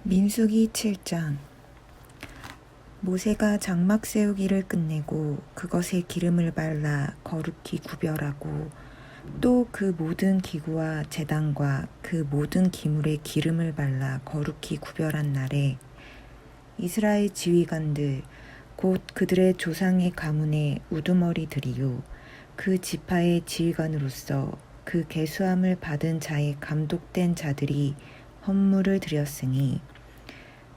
민수기 7장. 모세가 장막 세우기를 끝내고 그것에 기름을 발라 거룩히 구별하고 또 그 모든 기구와 제단과 그 모든 기물에 기름을 발라 거룩히 구별한 날에 이스라엘 지휘관들 곧 그들의 조상의 가문의 우두머리들이요 그 지파의 지휘관으로서 그 계수함을 받은 자의 감독된 자들이 헌물을 드렸으니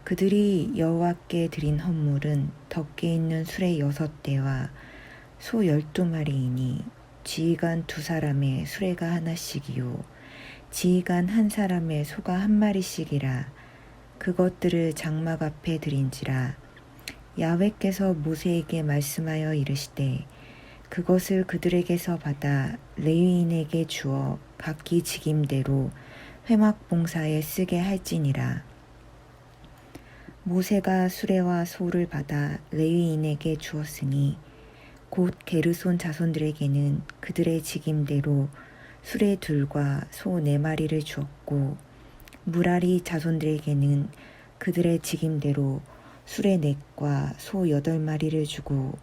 그들이 여호와께 드린 헌물은 덕게 있는 수레 6대와 소 12마리이니 지휘관 2사람의 수레가 하나씩이요 지휘관 1사람의 소가 1마리씩이라. 그것들을 장막 앞에 드린지라. 야훼께서 모세에게 말씀하여 이르시되 그것을 그들에게서 받아 레위인에게 주어 각기 직임대로 회막 봉사에 쓰게 할지니라. 모세가 수레와 소를 받아 레위인에게 주었으니 곧 게르손 자손들에게는 그들의 직임대로 수레 2과 소 4마리를 주었고 무라리 자손들에게는 그들의 직임대로 수레 4과 소 8마리를 주고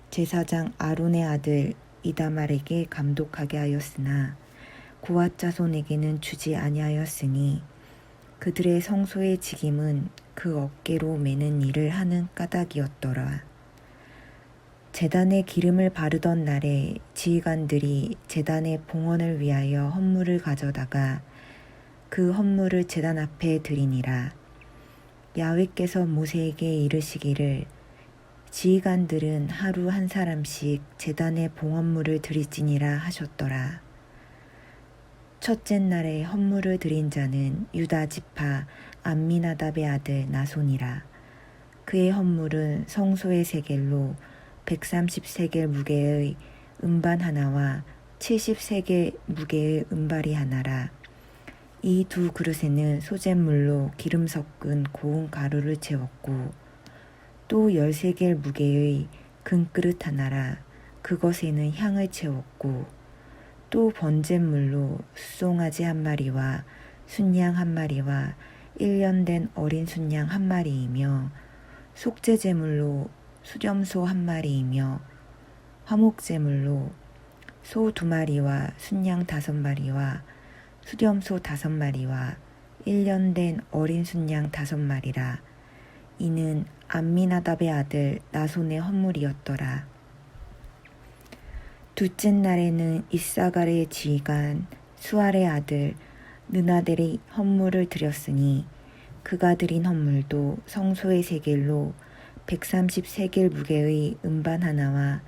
제사장 아론의 아들 이다말에게 감독하게 하였으나 고앗 자손에게는 주지 아니하였으니 그들의 성소의 직임은 그 어깨로 매는 일을 하는 까닭이었더라. 제단에 기름을 바르던 날에 지휘관들이 제단의 봉헌을 위하여 헌물을 가져다가 그 헌물을 제단 앞에 드리니라. 야훼께서 모세에게 이르시기를 지휘관들은 하루 1사람씩 제단에 봉헌물을 드릴지니라 하셨더라. 첫째 날에 헌물을 드린 자는 유다 지파 암미나답의 아들 나손이라. 그의 헌물은 성소의 세겔로 130세겔 무게의 음반 하나와 70세겔 무게의 음발이 하나라. 이 2 그릇에는 소잿물로 기름 섞은 고운 가루를 채웠고 또 10세겔 무게의 금그릇 하나라. 그것에는 향을 채웠고 또 번제물로 숫송아지 1마리와 순양 1마리와 1년 된 어린 순양 1마리이며 속죄제물로 수렴소 1마리이며 화목제물로 소 2마리와 순양 5마리와 수렴소 5마리와 1년 된 어린 순양 5마리라. 이는 암미나답의 아들 나손의 헌물이었더라. 둘째 날에는 이사갈의 지휘관 수알의 아들 느나델의 헌물을 드렸으니 그가 드린 헌물도 성소의 세겔로 130세겔 무게의 음반 하나와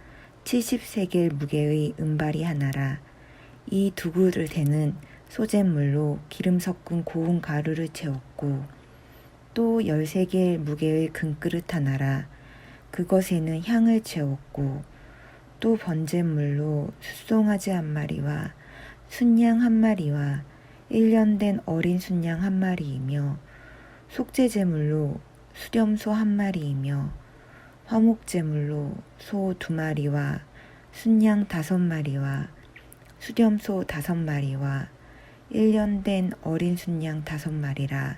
70세겔 무게의 음발이 하나라. 이 2 그릇에는 소잿물로 기름 섞은 고운 가루를 채웠고 또 10세겔 무게의 금그릇 하나라. 그것에는 향을 채웠고 또 번제물로 숫송아지 1마리와 순양 1마리와 1년 된 어린 순양 1마리이며 속죄제물로 수렴소 1마리이며 화목제물로 소 2마리와 순양 5마리와 수렴소 5마리와 1년 된 어린 순양 5마리라.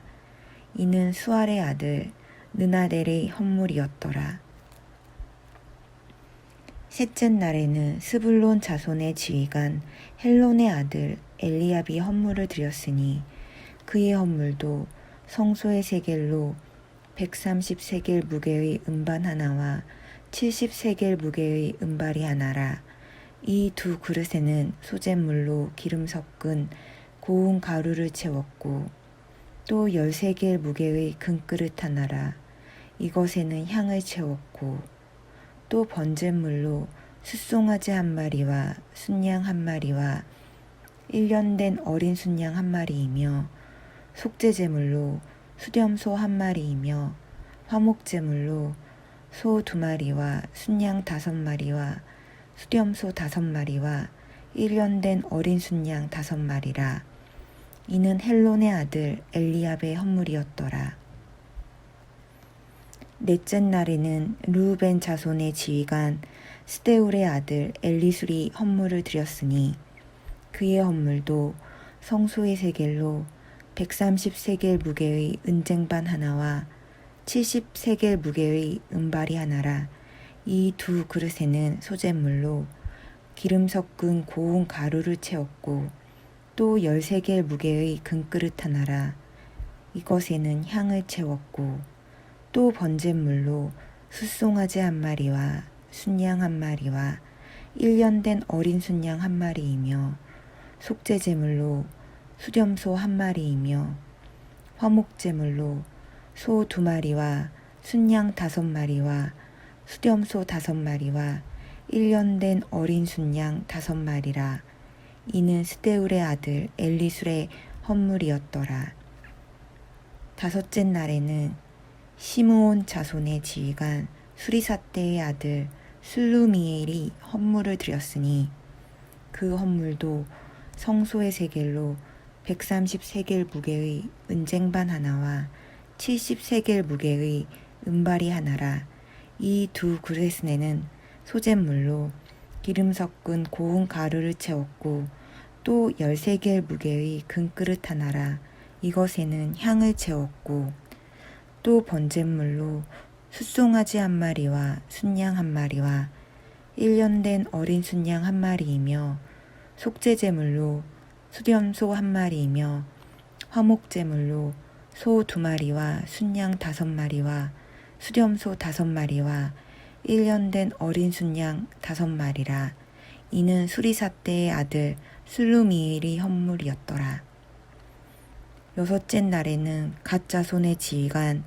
이는 수알의 아들 느나델의 헌물이었더라. 셋째 날에는 스불론 자손의 지휘관 헬론의 아들 엘리압이 헌물을 드렸으니 그의 헌물도 성소의 세겔로 130세겔 무게의 음반 하나와 70세겔 무게의 음발이 하나라. 이 2 그릇에는 소잿물로 기름 섞은 고운 가루를 채웠고 또 10세겔 무게의 금그릇 하나라. 이것에는 향을 채웠고 또 번제물로 숫송아지 1마리와 순양 1마리와 1년 된 어린 순양 1마리이며 속죄제물로 수렴소 1마리이며 화목제물로 소 2마리와 순양 5마리와 수렴소 5마리와 1년 된 어린 순양 5마리라. 이는 헬론의 아들 엘리압의 헌물이었더라. 넷째 날에는 르우벤 자손의 지휘관 스데울의 아들 엘리술이 헌물을 드렸으니 그의 헌물도 성소의 세겔로 130세겔 무게의 은쟁반 하나와 70세겔 무게의 은발이 하나라. 이 두 그릇에는 소재물로 기름 섞은 고운 가루를 채웠고 또 13개 무게의 금그릇 하나라. 이것에는 향을 채웠고 또 번제물로 숫송아지 한 마리와 순양 한 마리와 1년 된 어린 순양 한 마리이며 속죄제물로 수렴소 한 마리이며 화목제물로 소 2마리와 순양 5마리와 수렴소 5마리와 1년 된 어린 순양 5마리라. 이는 스데울의 아들 엘리술의 헌물이었더라. 다섯째 날에는 시므온 자손의 지휘관 수리사떼의 아들 슬루미엘이 헌물을 드렸으니 그 헌물도 성소의 세겔로 130세겔 무게의 은쟁반 하나와 70세겔 무게의 은발이 하나라. 이 두 그릇에는 소재물로 기름 섞은 고운 가루를 채웠고 또 13개 무게의 금그릇 하나라. 이것에는 향을 채웠고 또 번제물로 숫송아지 한 마리와 순양 한 마리와 1년 된 어린 순양 한 마리이며 속죄제물로 수렴소 한 마리이며 화목제물로 소 2마리와 순양 5마리와 수렴소 5마리와 1년 된 어린 순양 5마리라. 이는 수리사떼의 아들 슬루미엘이 헌물이었더라. 여섯째 날에는 갓 자손의 지휘관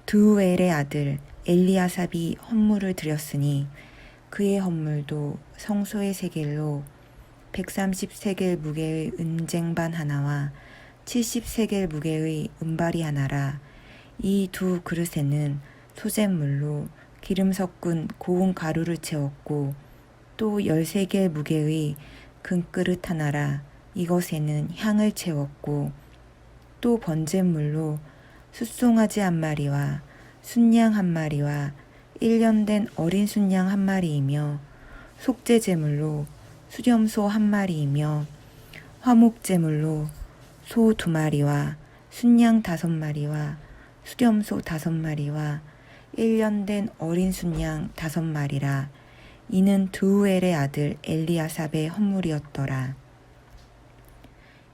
드우엘의 아들 엘리아삽이 헌물을 드렸으니 그의 헌물도 성소의 세겔로 130세겔 무게의 은쟁반 하나와 70세겔 무게의 은발이 하나라. 이 두 그릇에는 소재물로 기름 섞은 고운 가루를 채웠고 또 13개 무게의 금그릇 하나라. 이것에는 향을 채웠고 또 번제물로 숫송아지 한 마리와 순양 한 마리와 1년 된 어린 순양 한 마리이며 속죄제물로 수렴소 한 마리이며 화목제물로 소 2마리와 순양 5마리와 수렴소 5마리와 1년 된 어린 순양 5마리라. 이는 드우엘의 아들 엘리아삽의 헌물이었더라.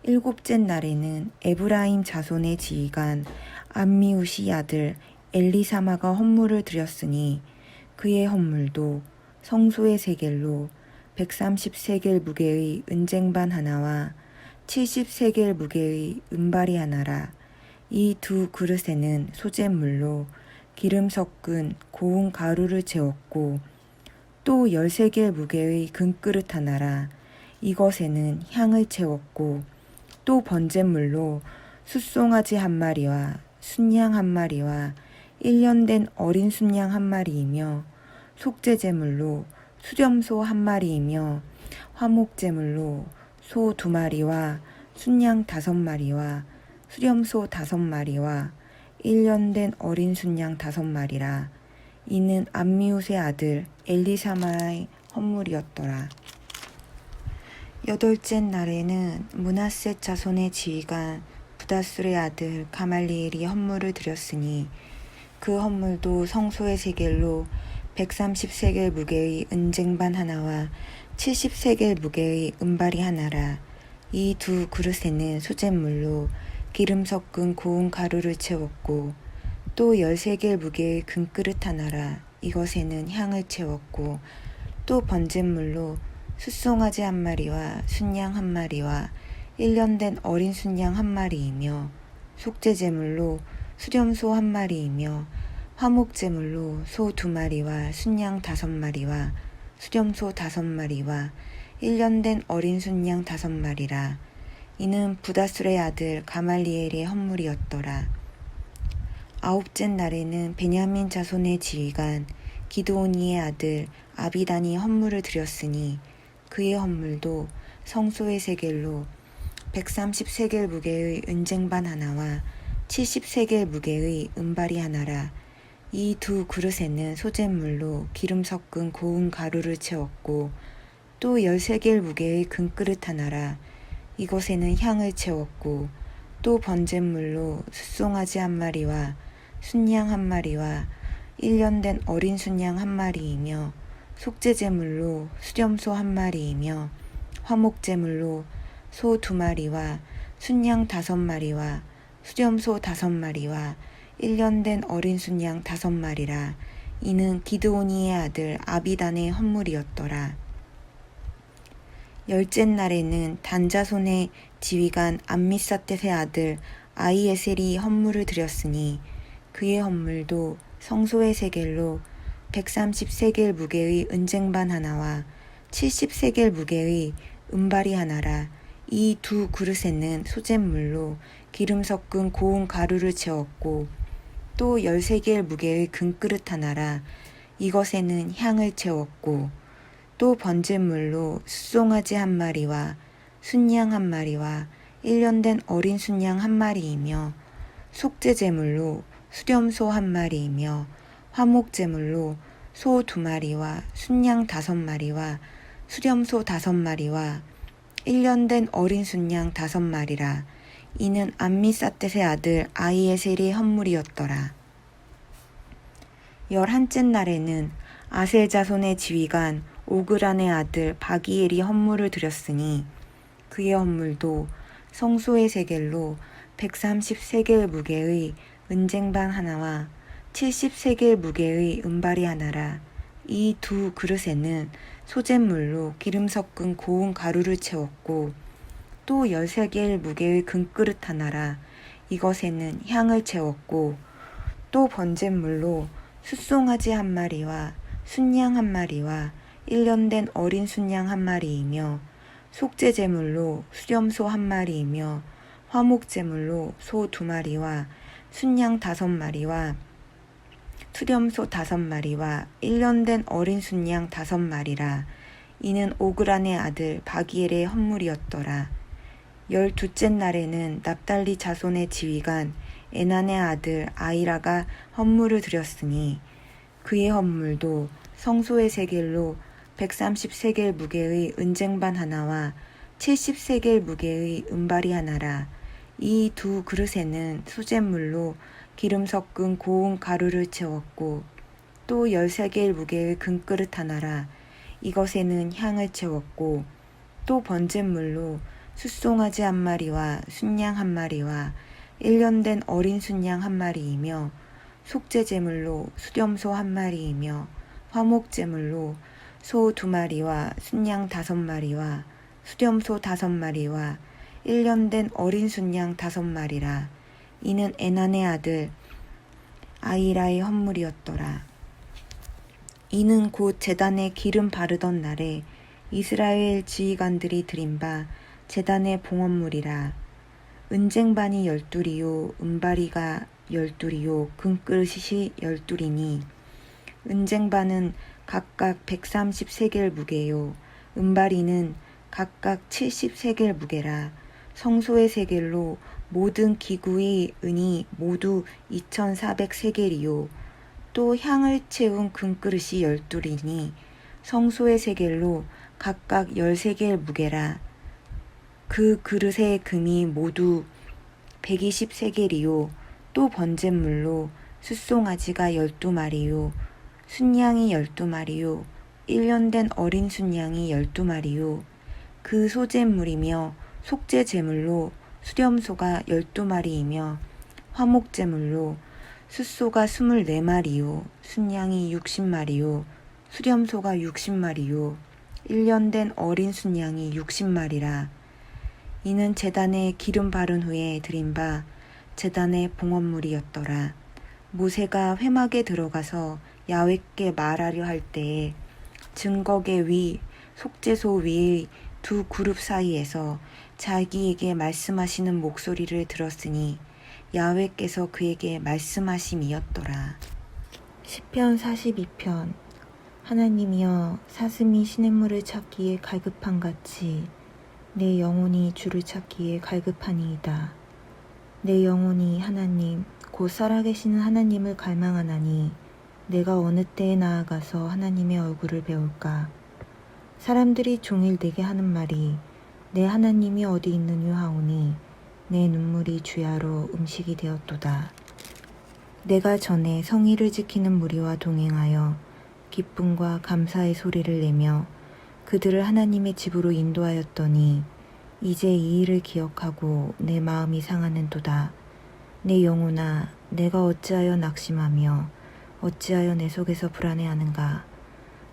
일곱째 날에는 에브라임 자손의 지휘관 암미우시 아들 엘리사마가 헌물을 드렸으니 그의 헌물도 성소의 세겔로 130세겔 무게의 은쟁반 하나와 70세겔 무게의 은발이 하나라. 이 두 그릇에는 소재물로 기름 섞은 고운 가루를 채웠고 또 13개 무게의 금그릇 하나라. 이것에는 향을 채웠고 또 번제물로 숫송아지 한 마리와 순양 한 마리와 1년 된 어린 순양 한 마리이며 속죄제물로 수렴소 한 마리이며 화목제물로 소 2마리와 순양 5마리와 수렴소 5마리와 1년 된 어린 순양 5마리라. 이는 암미웃의 아들 엘리사마의 헌물이었더라. 여덟째 날에는 므낫세 자손의 지휘관 부다술의 아들 가말리엘이 헌물을 드렸으니 그 헌물도 성소의 세겔로 130세겔 무게의 은쟁반 하나와 70세겔 무게의 은발이 하나라. 이 두 그릇에는 소재물로 기름 섞은 고운 가루를 채웠고 또 13개 무게의 금그릇 하나라. 이것에는 향을 채웠고 또 번제물로 숫송아지 한 마리와 순양 한 마리와 1년 된 어린 순양 한 마리이며 속죄제물로 수렴소 한 마리이며 화목제물로 소 2마리와 순양 5마리와 수렴소 5마리와 1년 된 어린 순양 5마리라. 이는 부다술의 아들 가말리엘의 헌물이었더라. 아홉째 날에는 베냐민 자손의 지휘관 기드오니의 아들 아비단이 헌물을 드렸으니 그의 헌물도 성소의 세겔로 130세겔 무게의 은쟁반 하나와 70세겔 무게의 은발이 하나라. 이 두 그릇에는 소재물로 기름 섞은 고운 가루를 채웠고 또 13개 무게의 금그릇 하나라. 이것에는 향을 채웠고 또 번제물로 숫송아지 한 마리와 순양 한 마리와 1년 된 어린 순양 한 마리이며 속죄제물로 수렴소 한 마리이며 화목제물로 소 2마리와 순양 5마리와 수렴소 5마리와 1년 된 어린 순양 5마리라. 이는 기드오니의 아들 아비단의 헌물이었더라. 열째 날에는 단자손의 지휘관 암미사댓의 아들 아히에셀이 헌물을 드렸으니 그의 헌물도 성소의 세겔로 130세겔 무게의 은쟁반 하나와 70세겔 무게의 은발이 하나라. 이 2 그릇에는 소잿물로 기름 섞은 고운 가루를 채웠고 또 13개의 무게의 금그릇 하나라. 이것에는 향을 채웠고 또 번제물로 숫송아지 한 마리와 순양 한 마리와 1년 된 어린 순양 한 마리이며 속죄제물로 수렴소 한 마리이며 화목제물로 소 2마리와 순양 5마리와 수렴소 5마리와 1년 된 어린 순양 5마리라. 이는 암미사댓의 아들 아히에셀의 헌물이었더라. 11째 날에는 아셀 자손의 지휘관 오그란의 아들 바기엘이 헌물을 드렸으니 그의 헌물도 성소의 세겔로 130세겔 무게의 은쟁반 하나와 70세겔 무게의 은발이 하나라. 이 2 그릇에는 소잿물로 기름 섞은 고운 가루를 채웠고 또 13개의 무게의 금그릇 하나라. 이것에는 향을 채웠고 또 번제물로 숫송아지 한 마리와 순양 한 마리와 1년 된 어린 순양 한 마리이며 속죄제물로 수렴소 한 마리이며 화목제물로 소 2마리와 순양 5마리와 수렴소 5마리와 1년 된 어린 순양 5마리라. 이는 오그란의 아들 바기엘의 헌물이었더라. 12째 날에는 납달리 자손의 지휘관 에난의 아들 아이라가 헌물을 드렸으니 그의 헌물도 성소의 세겔로 130세겔 무게의 은쟁반 하나와 70세겔 무게의 은발이 하나라. 이 2 그릇에는 소잿물로 기름 섞은 고운 가루를 채웠고 또 13개의 무게의 금그릇 하나라. 이것에는 향을 채웠고 또 번제물로 숫송아지 한 마리와 순양 한 마리와 1년 된 어린 순양 한 마리이며 속죄제물로 수렴소 한 마리이며 화목제물로 소 2마리와 순양 5마리와 수렴소 5마리와 1년 된 어린 순양 5마리라. 이는 에난의 아들 아이라의 헌물이었더라. 이는 곧 제단에 기름 바르던 날에 이스라엘 지휘관들이 드린 바 제단의 봉헌물이라. 은쟁반이 12이요 은바리가 12이요 금그릇이 12이니 은쟁반은 각각 130세겔 무게요 은바리는 각각 70세겔 무게라. 성소의 세겔로 모든 기구의 은이 모두 2400세겔이요 또 향을 채운 금그릇이 12이니 성소의 세겔로 각각 13개의 무게라. 그 그릇의 금이 모두 120세겔이요 또 번제물로 숫송아지가 12마리요 순양이 12마리요 1년 된 어린 순양이 12마리요 그 소제물이며 속죄제물로 수렴소가 12마리이며 화목제물로 숫소가 24마리요 순양이 60마리요 수렴소가 60마리요 1년 된 어린 순양이 60마리라. 이는 제단에 기름 바른 후에 드린 바 제단의 봉헌물이었더라. 모세가 회막에 들어가서 야훼께 말하려 할 때에 증거계 위 속죄소 위의 2 그룹 사이에서 자기에게 말씀하시는 목소리를 들었으니 야훼께서 그에게 말씀하심이었더라. 시편 42편. 하나님이여, 사슴이 시냇물을 찾기에 갈급한 같이 내 영혼이 주를 찾기에 갈급하니이다. 내 영혼이 하나님 곧 살아계시는 하나님을 갈망하나니 내가 어느 때에 나아가서 하나님의 얼굴을 배울까. 사람들이 종일 내게 하는 말이 내 하나님이 어디 있느냐 하오니 내 눈물이 주야로 음식이 되었도다. 내가 전에 성의를 지키는 무리와 동행하여 기쁨과 감사의 소리를 내며 그들을 하나님의 집으로 인도하였더니 이제 이 일을 기억하고 내 마음이 상하는도다. 내 영혼아, 내가 어찌하여 낙심하며 어찌하여 내 속에서 불안해하는가.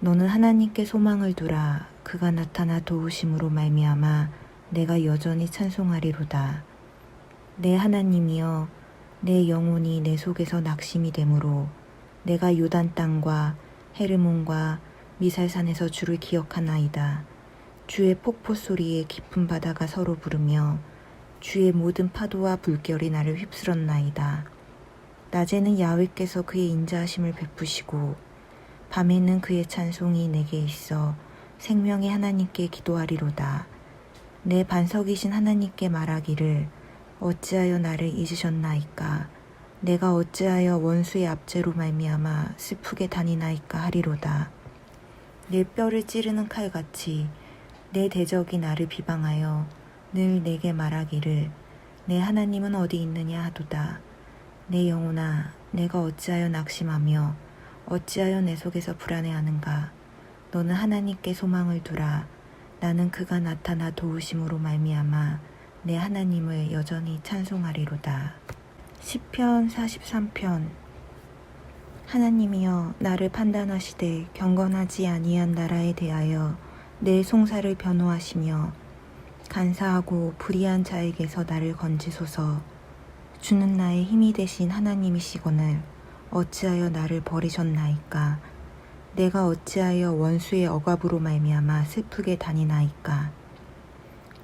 너는 하나님께 소망을 두라. 그가 나타나 도우심으로 말미암아 내가 여전히 찬송하리로다. 내 하나님이여, 내 영혼이 내 속에서 낙심이 되므로 내가 요단 땅과 헤르몬과 미살산에서 주를 기억하나이다. 주의 폭포 소리에 깊은 바다가 서로 부르며 주의 모든 파도와 불결이 나를 휩쓸었나이다. 낮에는 야훼께서 그의 인자하심을 베푸시고 밤에는 그의 찬송이 내게 있어 생명의 하나님께 기도하리로다. 내 반석이신 하나님께 말하기를 어찌하여 나를 잊으셨나이까. 내가 어찌하여 원수의 압제로 말미암아 슬프게 다니나이까 하리로다. 내 뼈를 찌르는 칼같이 내 대적이 나를 비방하여 늘 내게 말하기를 내 하나님은 어디 있느냐 하도다. 내 영혼아, 내가 어찌하여 낙심하며 어찌하여 내 속에서 불안해하는가. 너는 하나님께 소망을 두라. 나는 그가 나타나 도우심으로 말미암아 내 하나님을 여전히 찬송하리로다. 시편 43편. 하나님이여, 나를 판단하시되 경건하지 아니한 나라에 대하여 내 송사를 변호하시며 간사하고 불의한 자에게서 나를 건지소서. 주는 나의 힘이 되신 하나님이시거늘 어찌하여 나를 버리셨나이까. 내가 어찌하여 원수의 억압으로 말미암아 슬프게 다니나이까.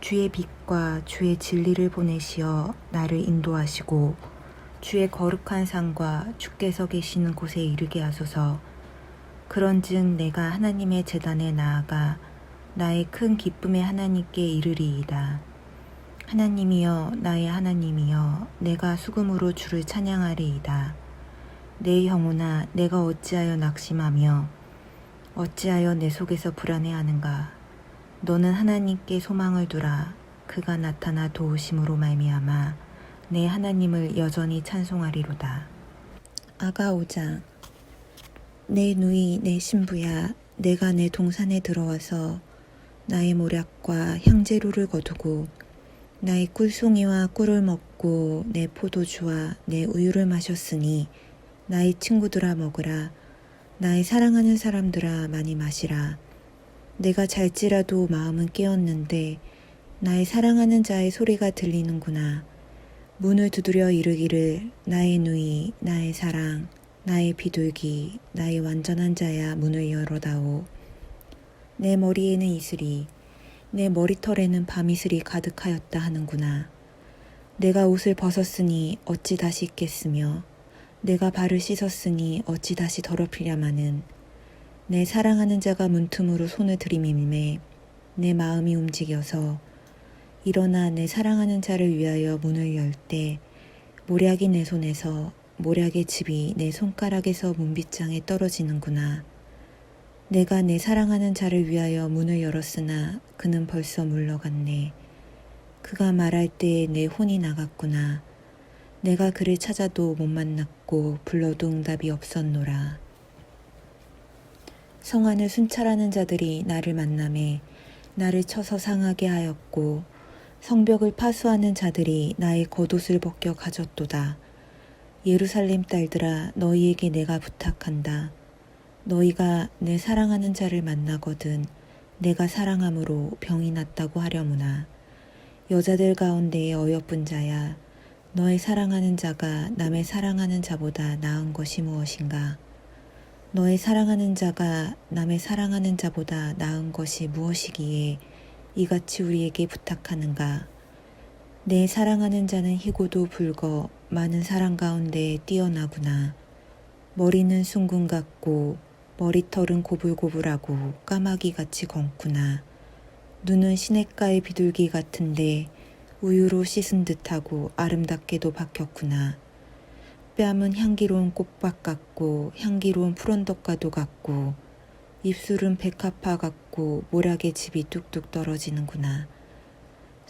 주의 빛과 주의 진리를 보내시어 나를 인도하시고 주의 거룩한 산과 주께서 계시는 곳에 이르게 하소서. 그런즉 내가 하나님의 제단에 나아가 나의 큰 기쁨의 하나님께 이르리이다. 하나님이여, 나의 하나님이여, 내가 수금으로 주를 찬양하리이다. 내 영혼아, 내가 어찌하여 낙심하며 어찌하여 내 속에서 불안해하는가. 너는 하나님께 소망을 두라. 그가 나타나 도우심으로 말미암아 내 하나님을 여전히 찬송하리로다. 아가 5장. 내 누이 내 신부야, 내가 내 동산에 들어와서 나의 모략과 향재료를 거두고 나의 꿀송이와 꿀을 먹고 내 포도주와 내 우유를 마셨으니 나의 친구들아 먹으라. 나의 사랑하는 사람들아 많이 마시라. 내가 잘지라도 마음은 깨었는데 나의 사랑하는 자의 소리가 들리는구나. 문을 두드려 이르기를 나의 누이, 나의 사랑, 나의 비둘기, 나의 완전한 자야, 문을 열어다오. 내 머리에는 이슬이, 내 머리털에는 밤이슬이 가득하였다 하는구나. 내가 옷을 벗었으니 어찌 다시 입겠으며 내가 발을 씻었으니 어찌 다시 더럽히랴마는. 내 사랑하는 자가 문틈으로 손을 들이밀매 내 마음이 움직여서 일어나 내 사랑하는 자를 위하여 문을 열 때 모략이 내 손에서 모략의 즙이 내 손가락에서 문빗장에 떨어지는구나. 내가 내 사랑하는 자를 위하여 문을 열었으나 그는 벌써 물러갔네. 그가 말할 때에 내 혼이 나갔구나. 내가 그를 찾아도 못 만났고 불러도 응답이 없었노라. 성안을 순찰하는 자들이 나를 만나매 나를 쳐서 상하게 하였고 성벽을 파수하는 자들이 나의 겉옷을 벗겨 가졌도다. 예루살렘 딸들아, 너희에게 내가 부탁한다. 너희가 내 사랑하는 자를 만나거든 내가 사랑함으로 병이 낫다고 하려무나. 여자들 가운데에 어여쁜 자야, 너의 사랑하는 자가 남의 사랑하는 자보다 나은 것이 무엇인가? 너의 사랑하는 자가 남의 사랑하는 자보다 나은 것이 무엇이기에 이같이 우리에게 부탁하는가? 내 사랑하는 자는 희고도 붉어 많은 사랑 가운데 뛰어나구나. 머리는 숭근 같고 머리털은 고불고불하고 까마귀같이 검구나. 눈은 시냇가의 비둘기 같은데 우유로 씻은 듯하고 아름답게도 박혔구나. 뺨은 향기로운 꽃밭 같고 향기로운 푸른떡과도 같고 입술은 백합화 같고 모략의 즙이 뚝뚝 떨어지는구나.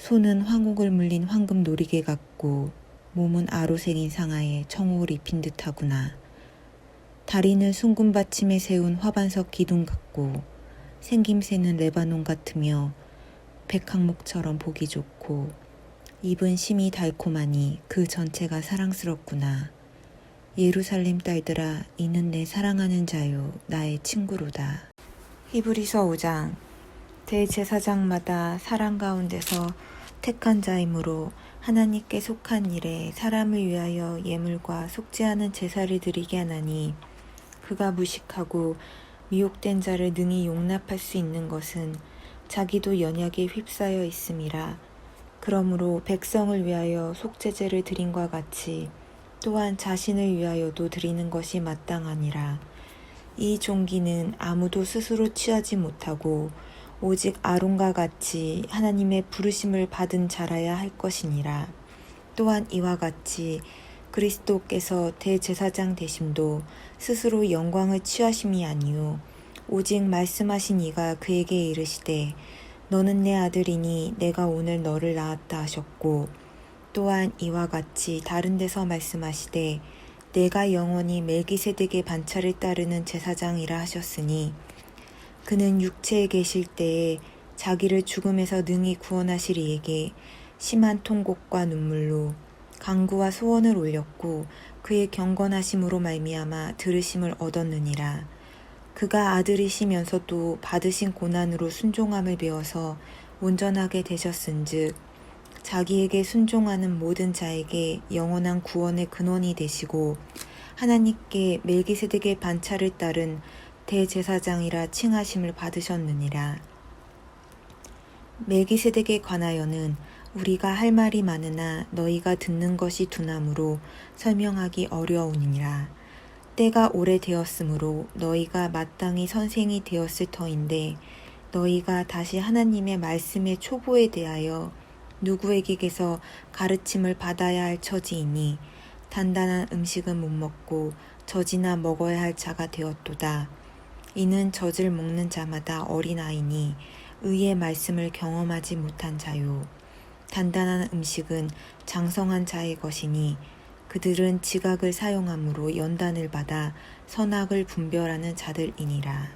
손은 황옥을 물린 황금 놀이개 같고 몸은 아로생인 상아에 청옥을 입힌 듯하구나. 다리는 숭근 받침에 세운 화반석 기둥 같고 생김새는 레바논 같으며 백항목처럼 보기 좋고 입은 심이 달콤하니 그 전체가 사랑스럽구나. 예루살렘 딸들아, 이는 내 사랑하는 자요 나의 친구로다. 히브리서 5장. 대제사장마다 사랑 가운데서 택한 자이므로 하나님께 속한 일에 사람을 위하여 예물과 속지 않은 제사를 드리게 하나니, 그가 무식하고 미혹된 자를 능히 용납할 수 있는 것은 자기도 연약에 휩싸여 있음이라. 그러므로 백성을 위하여 속죄제를 드림과 같이 또한 자신을 위하여도 드리는 것이 마땅하니라. 이 종기는 아무도 스스로 취하지 못하고 오직 아론과 같이 하나님의 부르심을 받은 자라야 할 것이니라. 또한 이와 같이 그리스도께서 대제사장 되심도 스스로 영광을 취하심이 아니요 오직 말씀하신 이가 그에게 이르시되 너는 내 아들이니 내가 오늘 너를 낳았다 하셨고, 또한 이와 같이 다른 데서 말씀하시되 내가 영원히 멜기세덱의 반차를 따르는 제사장이라 하셨으니, 그는 육체에 계실 때에 자기를 죽음에서 능히 구원하실 이에게 심한 통곡과 눈물로 간구와 소원을 올렸고 그의 경건하심으로 말미암아 들으심을 얻었느니라. 그가 아들이시면서도 받으신 고난으로 순종함을 배워서 온전하게 되셨은즉 자기에게 순종하는 모든 자에게 영원한 구원의 근원이 되시고 하나님께 멜기세덱의 반차를 따른 대제사장이라 칭하심을 받으셨느니라. 멜기세덱에 관하여는 우리가 할 말이 많으나 너희가 듣는 것이 둔하므로 설명하기 어려우니라. 때가 오래되었으므로 너희가 마땅히 선생이 되었을 터인데, 너희가 다시 하나님의 말씀의 초보에 대하여 누구에게서 가르침을 받아야 할 처지이니 단단한 음식은 못 먹고 젖이나 먹어야 할 자가 되었도다. 이는 젖을 먹는 자마다 어린아이니 의의 말씀을 경험하지 못한 자요. 단단한 음식은 장성한 자의 것이니 그들은 지각을 사용함으로 연단을 받아 선악을 분별하는 자들이니라.